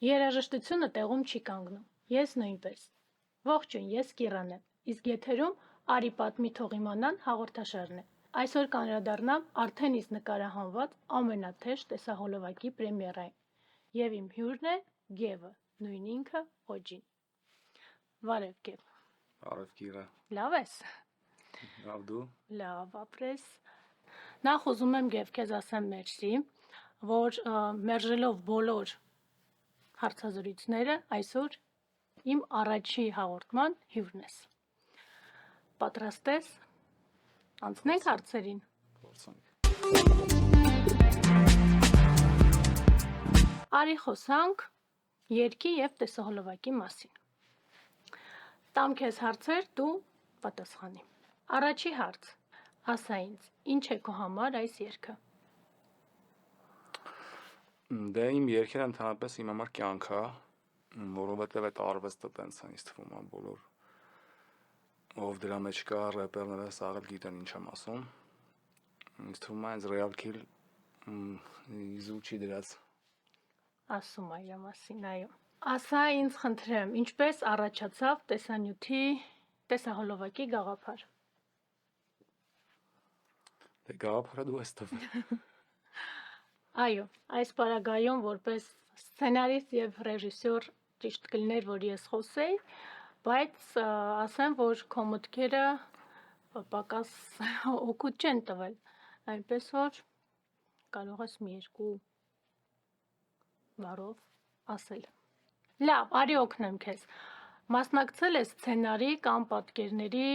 Երաժշտությունը տեղում չի կանգնում, ես նույնպես։ Ողջույն, ես Կիռան եմ, իսկ եթերում «Արի պատմի թող իմանան» հաղորդաշարն է։ Այսօր կանդրադառնամ արդեն իսկ նկարահանված ամենաթեժ տեսահոլովակի պրեմիերային։ Եվ իմ հյուրն է Գևը, նույն ինքը Օջին։ Վարև Գև։ Արև Կիրա։ Լավ ես։ Լավ դու։ Լավ, ապրես։ Նախ ուզում եմ Գև քեզ ասեմ մերսի, որ մերժելով բոլոր հարցազրույցները այսօր իմ առաջի հաղորդման հյուրն ես։ Պատրաստ ես։ Անցնենք հարցերին։ Փորձենք։ Արի խոսանք երգի եւ տեսահոլովակի մասին։ Տամ քեզ հարցեր, դու պատասխանի։ Առաջի հարց. ասա ինձ, ինչ է քո համար այս երգը։ Դե իմ երգերը ընդհանրապես իմ համար կյանք է, որովհետև այդ արվեստը տենց է ինձ թվում է բոլոր ով դրա մեջ կա рэպերները սաղ էլ գիտեն ինչ եմ ասում։ Ինձ թվում է հենց Real Kill իզու չի դրած։ Ասում է իրա մասին, այո։ Ասա ինձ խնդրեմ, ինչպես առաջացավ տեսանյութի տեսահոլովակի գաղափար։ Դե գաղափարը դու ես տվել։ Այո, այս պարագայում որպես սցենարիստ եւ ռեժիսոր ճիշտ կլիներ, որ ես խոսեի, բայց ասեմ, որ քո մտքերը պակաս օգուտ չեն տվել, այնպես որ կարող ես մի երկու բառով ասել։ Լավ, արի օգնեմ քեզ։ Մասնակցել ես սցենարի կամ պատկերների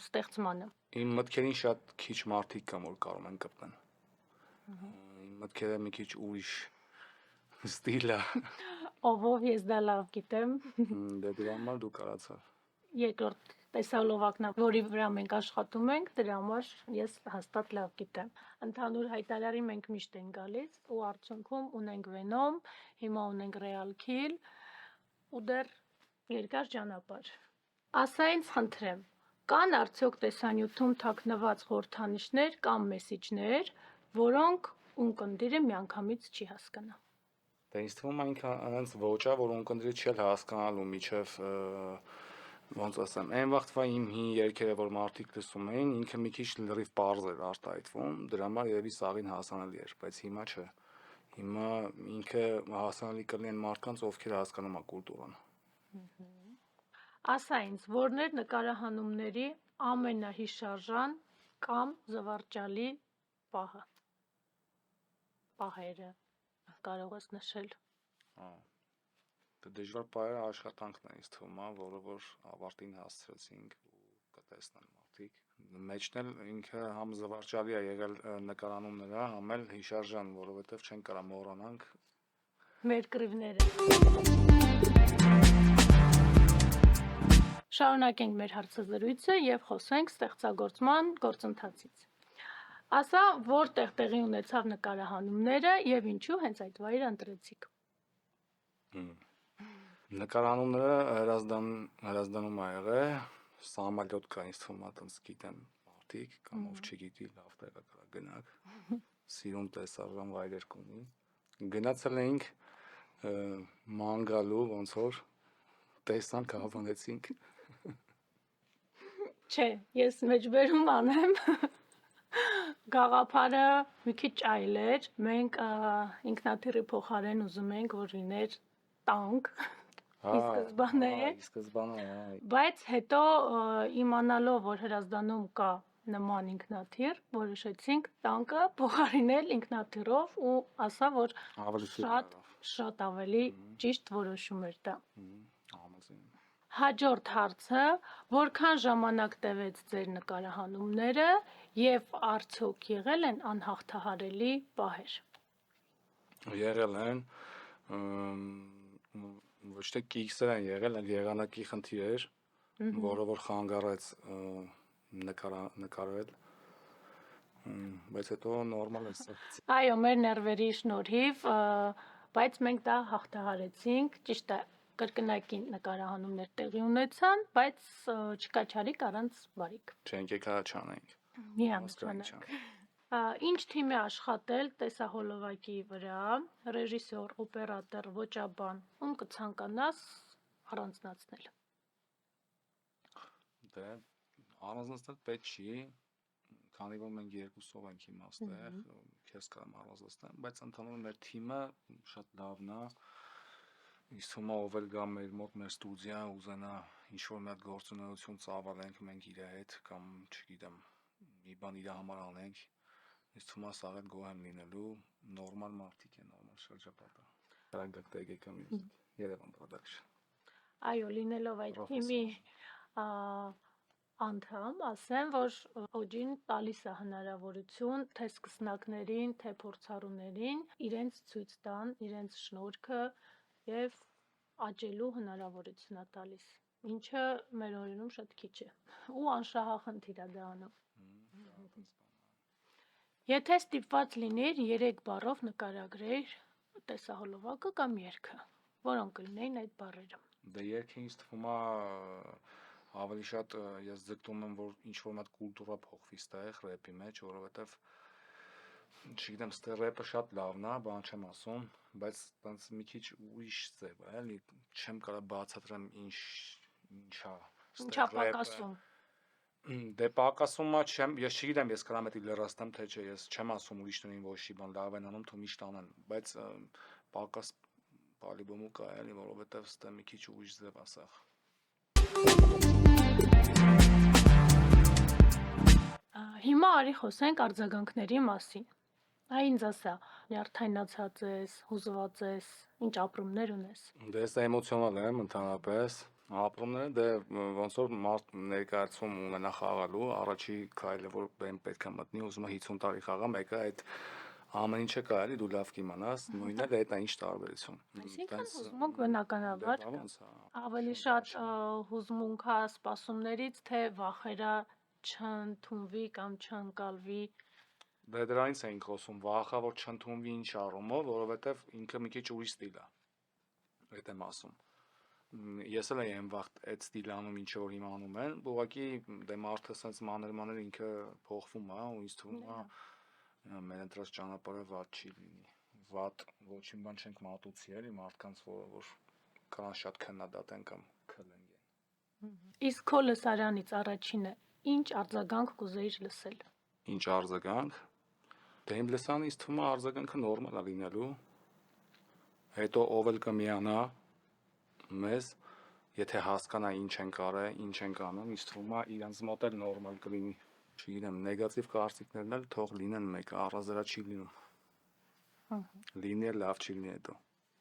ստեղծմանը։ Իմ մտքերին շատ քիչ մարդիկ կան, որ կարող են կպտեն։ Իմ մտքերը մի քիչ ուրիշ ստիլ է։ Ով ես դա լավ գիտեմ։ Դե դրա համար դու կարացավ։ Երկրորդ տեսահոլովակն է, որի վրա մենք աշխատում ենք, դրա համար ես հաստատ լավ գիտեմ։ Ընդհանուր հայտարարի մենք միշտ ենք գալիս ու արդյունքում ունենք Venom, հիմա ունենք Real Kill ու դեռ երկար ճանապարհ։ Ասա ինձ խնդրեմ, կան արդյոք տեսանյութում թաքնված խորհրդանիշներ կամ մեսիջներ, որոնք ունկնդիրը միանգամից չի հասկանա։ Դե ինձ թվում է ինքը այնց ոճ է, որ ունկնդիրը չի հասկանալու միջև ոնց ասեմ, այն վաղտվա իմ հին երգերը, որ մարդիկ լսում էին, ինքը մի քիչ լրիվ պարզ էր արտահայտվում, դրա համար երևի սաղին հասանելի էր, բայց հիմա չէ։ Հիմա ինքը հասանելի կլինեն մարդկանց, ովքեր հասկանում են կուլտուրան։ Ասա ինձ, որներ նկարահանումների ամենահիշարժան կամ զվարճալի պահը։ Պահերը կարող ես նշել։ Դե դժվար պահերը աշխատանքն է ինձ թվում է, որը որ ավարտին հասցրեցինք ու կտեսնեն մարդիկ։ Մեջն էլ ինքը համ զվարճալի է եղել նկարանումները, համ էլ հիշարժան, որովհետև չեն կարա մոռանանք մեր կռիվները։ Շարունակենք մեր հարցազրույցը եւ խոսենք ստեղծագործման գործընթացից։ Ասա, որտեղ տեղի ունեցավ նկարահանումները եւ ինչու հենց այդ վայրը ընտրեցիք։ Նկարանումները հրազդանում ա եղել, Սամալյոտ կա ինձ թվում է, տենց գիտեն մարդիկ, կամ ով չգիտի, լավ տեղը կա գնաք, սիրուն տեսարժան վայրեր կունի։ Գնացել էինք ման գալու, ոնց որ տեսանք, հավանեցինք։ Չէ, ես մեջբերում անեմ։ Գաղափարը մի քիչ այլ էր, մենք ինքնաթիռի փոխարեն ուզում ենք, որ լիներ տանկ, ի սկզբանե, բայց հետո իմանալով, որ Հրազդանում կա նման ինքնաթիռ, որոշեցինք տանկը փոխարինել ինքնաթիռով ու ասա, որ շատ ավելի ճիշտ որոշում էր դա։ Հաջորդ հարցը, որքան ժամանակ տևեց ձեր նկարահանումները եւ արդյոք եղել են անհաղթահարելի պահեր։ Եղել են, ոչ թե կիքսեր են եղել, այլ եղանակի խնդիր էր, որը որ խանգարեց նկարել, բայց հետո նորմալ է սա։ Այո, մեր ներվերի շնորհիվ, բայց մենք դա հաղթահարեցինք, ճիշտ է, կրկնակի նկարահանումներ տեղի ունեցան, բայց չկա չարիք առանց բարիք։ Չենք եկա չանենք։ Մի անցանք։ Ինչ թիմի աշխատել տեսահոլովակի վրա, ռեժիսոր, օպերատոր, ոճաբան, ում կցանկանաս առանձնացնել։ Դե առանձնացնել պետք չի, քանի որ մենք երկուսով ենք հիմա այստեղ, քեզ կարամ առանձնացնեմ, բայց ընդհանուր մեր թիմը շատ լավն է։ Ինձ թվում է ով էլ գա մեր մոտ մեր ստուդիա ուզենա ինչ-որ մի հատ գործունեություն ծավալենք մենք իր հետ կամ չգիտեմ մի բան իր համար անենք, ինձ թվում է սա էլ գոհ եմ լինելու, նորմալ մարդիկ են, նորմալ շրջապատ է։ Հրագակ Տեգեկա Music, Երևան Production։ Այո, լինելով այդ թիմի անդամ, ասեմ, որ օջին տալիս է հնարավորություն թե սկսնակներին, թե փորձառուներին իրենց ցույց տան, իրենց շնորհքը եւ աճելու հնարավորություն է տալիս, ինչը մեր օրերում շատ քիչ է ու անշահախնդիր է դա անում։ Եթե ստիպված լիներ 3 բառով նկարագրեր տեսահոլովակը կամ երգը, որոնք կլինեին այդ բառերը։ Դե երգը ինձ թվում է ավելի շատ ես ձգտում եմ որ ինչ որ մի հատ կուլտուրա փոխվի ստեղ ռեփի մեջ, որովհետեւ չգիտեմ, ստեղ ռեփը շատ լավն է, բան չեմ ասում, բայց տենց մի քիչ ուրիշ ձև է, էլի չեմ կարող բացատրեմ ինչա Ինչա պակասում։ Դե պակասումա չեմ, ես չգիտեմ, ես կարամ էդի լրացնեմ թե չէ, ես չեմ ասում ուրիշներին ոչի բան լավ են անում, թող միշտ անեն, բայց պակաս պալիբոմու կա էլի, որովհետև ստե մի քիչ ուրիշ ձև է սաղ։ Հիմա արի խոսենք արձագանքների մասին։ Ինձ ասա, նյարդայնացած ես, հուզված ես, ինչ ապրումներ ունես։ Դե ես էմոցիոնալ եմ ընդհանրապես, ապրումները դե ոնց որ մարդ ներկայացում ունենա խաղալու, առաջի քայլը որ բեմ պետք է մտնի, ուզում է 50 տարի խաղա, մեկը այդ ամեն ինչը կա էլի դու լավ կիմանաս, նույնն էլ դա ինչ տարբերություն։ Այսինքն հուզմունք բնականաբար ավելի շատ հուզմունք է սպասումներից, թե վախերա չընդունվի կամ չընկալվի։ Դե դրանից էինք խոսում, վախը որ չընդունվի ինչ առումով, որովհետև ինքը մի քիչ ուրիշ ստիլ է։ Այդ եմ ասում։ Ես էլ եմ վախ այդ ստիլը անում, ինչը որ հիմա անում են, ուղղակի դե մարդը sense մանր ինքը փոխվում է ու ինձ թվում է մեր ընտրած ճանապարհը վատ չի լինի։ Վատ ոչինչ բան չենք մատուցի էլի մարդկանց, որ կան շատ քննադատեն կամ քլենգեն։ Իսկ քո լսարանից առաջինը ինչ արձագանք կուզեիր լսել։ Ինչ արձագանք։ Դե իմ լսանից թվում է արձագանքը նորմալ է լինելու։ Հետո ով էլ կմիանա մեզ, եթե հասկանա ինչ ենք արել, ինչ ենք անում, ինձ թվում է իրանց մոտ էլ նորմալ կլինի։ Չգիտեմ, նեգատիվ կարծիքներն էլ թող լինեն մեկը, առանց չի լինում։ Լինի էլ լավ չի լինի հետո,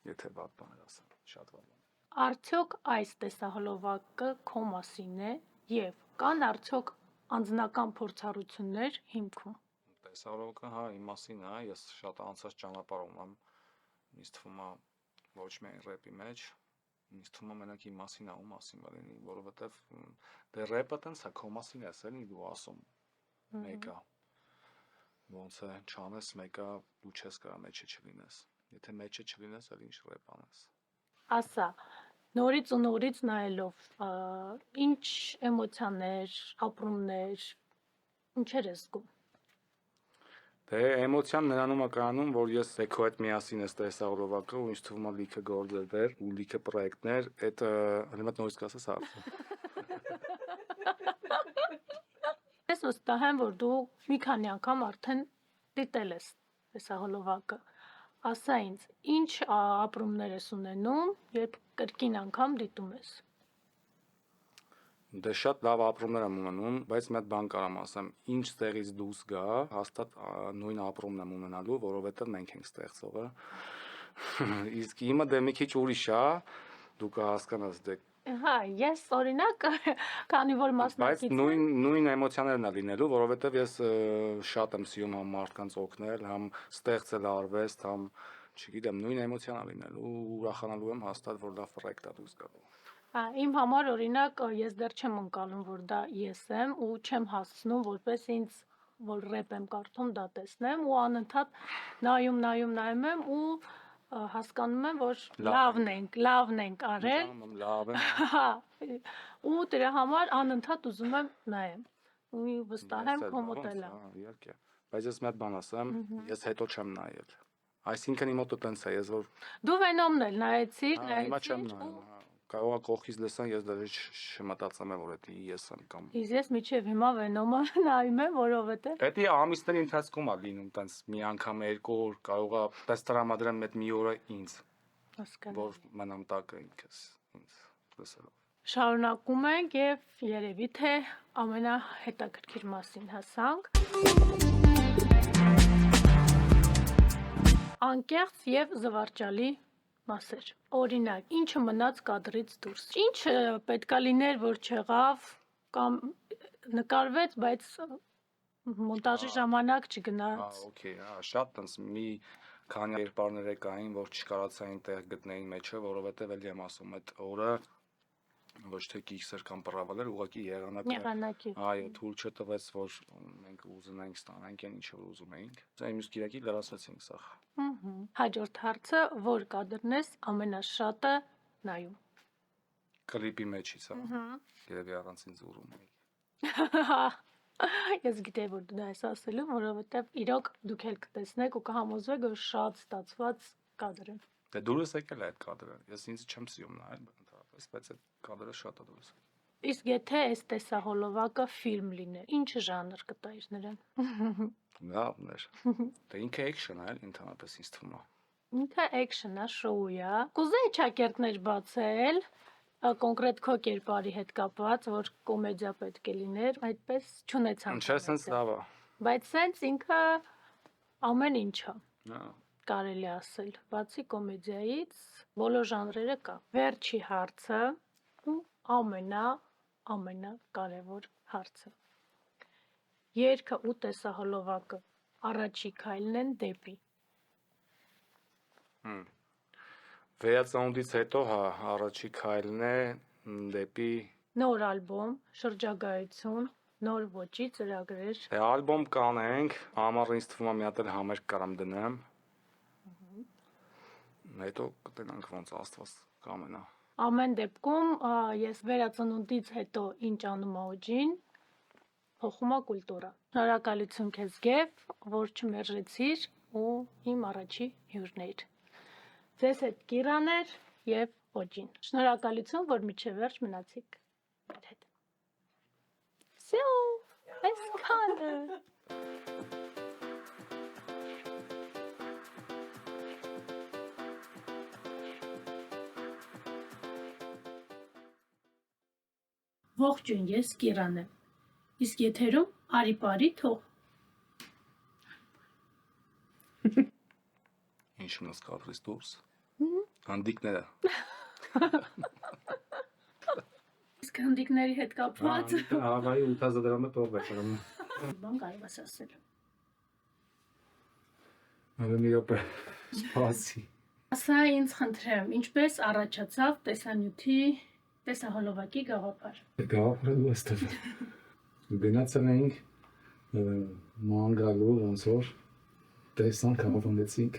եթե վատ բան ասեմ, շատ վատ բան։ Արդյոք այս տեսահոլովակը քո մասին է եւ կան արդյոք անձնական փորձառություններ հիմքում։ Տեսահոլովակը հա իմ մասին է, ես շատ անցած ճանապարհ ունեմ, ինձ թվում է ոչ միայն ռեփի մեջ, ինձ թվում է մենակ իմ մասին է, ու մասին լինի, որովհետև դե ռեփը տենց է, քո մասին ես էլի դու ասում մեկը ոնց է չանես մեկը դու չես կարա մեջը չլինես, եթե մեջը չլինես, էլ ինչ ռեփ անես։ Ասա, նորից ու նորից նայելով, ինչ էմոցիաներ, ապրումներ, ինչեր ես զգում։ Դե էմոցիան նրանում է կայանում, որ ես քո հետ միասին ես տեսահոլովակը ու ինձ թվում է լիքը գործեր ու լիքը պրոյեկտներ, այդ հենց նորից կասես հարցը։ Ես վստահ եմ, որ դու մի քանի անգամ արդեն դիտել ես տեսահոլովակը։ Ասա ինձ, ինչ ապրումներ ես ունենում, երբ կրկին անգամ դիտում ես։ Դե շատ լավ ապրումներ եմ ունենում, բայց մի հատ բան կարամ ասեմ, ինչ տեղից դուրս գա, հաստատ նույն ապրումն եմ ունենալու, որովհետև մենք ենք ստեղծողը։ Իսկ իմը դե մի քիչ ուրիշ է, դու կհասկանաս դե։ Հա, ես օրինակ, քանի որ մասնակից եմ, բայց նույն էմոցիաներն է լինելու, որովհետև ես շատ եմ սիրում համ մարդկանց օգնել, համ ստեղծել արվեստ, համ չգիտեմ, նույն էմոցիան է լինելու, ուրախանալու եմ հաստատ, որ լավ պրոյեկտ է դուրս գալու։ Իմ համար օրինակ ես դեռ չեմ ընկալում, որ դա ես եմ ու չեմ հասցնում, որպես ինձ որ ռեփ եմ կարդում, դա տեսնեմ ու անընդհատ նայում եմ ու հասկանում եմ, որ լավն ենք արել։ Լավ եմ։ Հա, ու դրա համար անընդհատ ուզում եմ նայեմ։ Ու վստահ եմ քո մոտ էլ է։ Իհարկե։ Բայց ես մի հատ բան ասեմ, ես հետո չեմ նայել։ Այսինքն իմ մոտը տենց է, ես որ Դու Վենոմն էլ նայեցիր, հիմա չեմ նայում, կարող է կողքից լսան, ես դեռ չմտածեմ որ դա ես եմ կամ։ Իսկ ես միջև հիմա Վենոմը նայում եմ, որովհետև Դա ամիսների ընթացքում է լինում, տենց մի անգամ երկու օր կարող է տես տրամադրեմ այդ մի օրը ինձ, հասկանում։ որ մնամ տակը ինքս ինձ լսելով։ Շարունակում ենք եւ երևի թե ամենահետաքրքիր մասին հասանք։ Անկեղծ եւ զվարճալի մասեր։ Օրինակ, ինչը մնաց կադրից դուրս։ Ինչը պետքա լիներ, որ չեղավ կամ նկարվեց, բայց մոնտաժի ժամանակ չգնաց։ Okay, շատ տենց մի քանի կերպարներ կային, որ չկարողացային տեղ գտնել մեջը, որովհետեւ էլի եմ ասում, այդ օրը ոչ թե կիքսեր կամ պրավալ էր, ուղղակի Եղանակի։ Այո, թույլ չտվեց, որ մենք ուզենայինք ստանանք այն ինչը ուզում էինք։ Այն մյուս կիրակի լրացրեցինք սա։ Հաջորդ հարցը, որ կադրն ես ամենաշատը նայում։ Կլիպի մեջից, երևի առանց ինձ ուռում էի։ Ես գիտեի, որ դու դա ես ասելու, որովհետև իրոք դուք էլ կտեսնեք ու կհամոզվեք, որ շատ ստացված կադր է։ Դե դուրս եկել է այդ կադրը։ Ես ինձ չեմ սիրում նայել, ընդհանրապես, բայց այդ կադրը շատ է դուրս եկել։ Իսկ եթե այս տեսահոլովակը ֆիլմ լիներ, ինչ ժանր կտայիր նրան։ Լավներ։ Դե ինքը action է, ընդհանրապես ինձ թվում է։ Ինքը action է, շոու է։ Կուզեի ճակերտներ բացել, կոնկրետ քո կերպարի հետ կապված, որ կոմեդիա պետք է լիներ, այդպես չունեցանք։ Ինչա sense լավ է։ Բայց sense ինքը ամեն ինչ է։ Հա։ Կարելի ասել, բացի կոմեդիայից, բոլոր ժանրերը կա։ Վերջի հարցը ու ամենակարևոր հարցը։ Երգը ու տեսահոլովակը առաջի քայլն են դեպի։ Վերածնունդից հետո հա առաջի քայլն է դեպի Նոր ալբոմ, շրջագայություն, նոր ոճի ծրագրեր։ Դե ալբոմ կանենք, ամառը ինձ թվում է մի հատ էլ համերգ կարամ դնեմ։ Հետո կտենանք ոնց Աստված կամենա։ Ամեն դեպքում ես վերածնունդից հետո ինչ անում ա ուջին, փոխում ա կուլտուրա։ Շնորհակալություն քեզ Գև, որ չմերժեցիր ու իմ առաջի հյուրն էիր։ Ձեզ հետ Կիրան էր եւ Օջին։ Շնորհակալություն, որ միջև վերջ մնացիք մեր հետ։ Всё, այսքանը։ Ողջույն, ես Կիրան եմ։ Իսկ եթերում արի բարի թող։ Ինչ մնաց կադրից դուրս։ Հանդիկները։ Իսկ հանդիկների հետ կապված Հավայի 8000 դրամը տող է կրում։ բան կարող ես ասել։ Այո, մի րոպե։ Սպասի։ Ասա ինձ խնդրեմ, ինչպես առաջացավ տեսանյութի տեսահոլովակի գաղափար։ Գաղափարը դու ես տվել։ Գնացել էինք ման գալու ոնց որ տեսանք հավաքեցինք